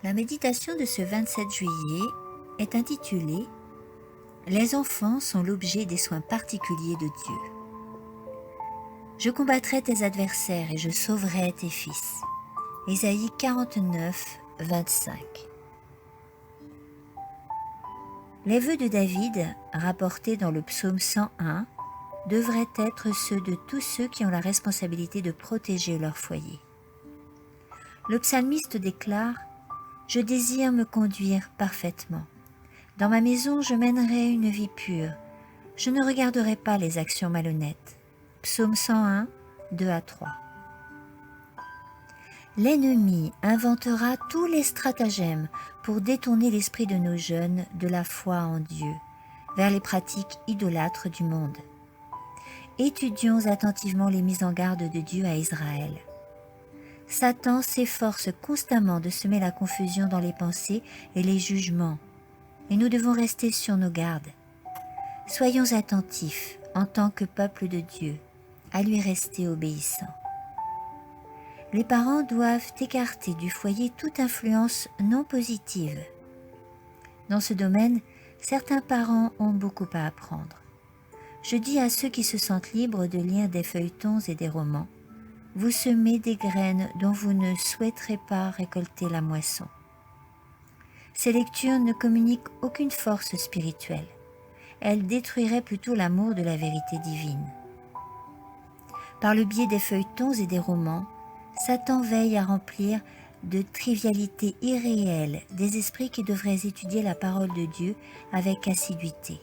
La méditation de ce 27 juillet est intitulée « Les enfants sont l'objet des soins particuliers de Dieu ». Je combattrai tes adversaires et je sauverai tes fils. Ésaïe 49, 25. Les vœux de David, rapportés dans le psaume 101, devraient être ceux de tous ceux qui ont la responsabilité de protéger leur foyer. Le psalmiste déclare « Je désire me conduire parfaitement. Dans ma maison, je mènerai une vie pure. Je ne regarderai pas les actions malhonnêtes. » Psaume 101, 2 à 3. L'ennemi inventera tous les stratagèmes pour détourner l'esprit de nos jeunes de la foi en Dieu, vers les pratiques idolâtres du monde. Étudions attentivement les mises en garde de Dieu à Israël. Satan s'efforce constamment de semer la confusion dans les pensées et les jugements, et nous devons rester sur nos gardes. Soyons attentifs, en tant que peuple de Dieu, à lui rester obéissants. Les parents doivent écarter du foyer toute influence non positive. Dans ce domaine, certains parents ont beaucoup à apprendre. Je dis à ceux qui se sentent libres de lire des feuilletons et des romans, vous semez des graines dont vous ne souhaiterez pas récolter la moisson. Ces lectures ne communiquent aucune force spirituelle. Elles détruiraient plutôt l'amour de la vérité divine. Par le biais des feuilletons et des romans, Satan veille à remplir de trivialités irréelles des esprits qui devraient étudier la parole de Dieu avec assiduité.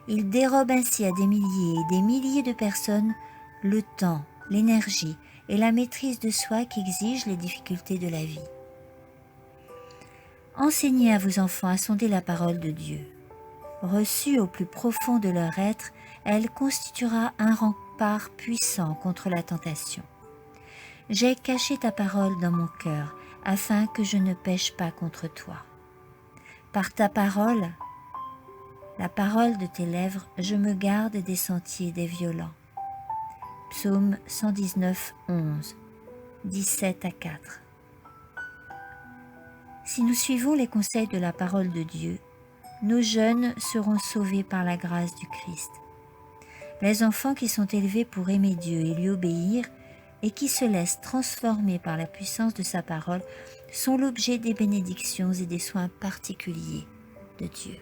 Il dérobe ainsi à des milliers et des milliers de personnes le temps, l'énergie et la maîtrise de soi qu'exigent les difficultés de la vie. Enseignez à vos enfants à sonder la parole de Dieu. Reçue au plus profond de leur être, elle constituera un rempart puissant contre la tentation. J'ai caché ta parole dans mon cœur, afin que je ne pêche pas contre toi. Par ta parole, la parole de tes lèvres, je me garde des sentiers des violents. Psaume 119, 11, 17 à 4. Si nous suivons les conseils de la parole de Dieu, nos jeunes seront sauvés par la grâce du Christ. Les enfants qui sont élevés pour aimer Dieu et lui obéir et qui se laissent transformer par la puissance de sa parole sont l'objet des bénédictions et des soins particuliers de Dieu.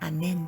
Amen.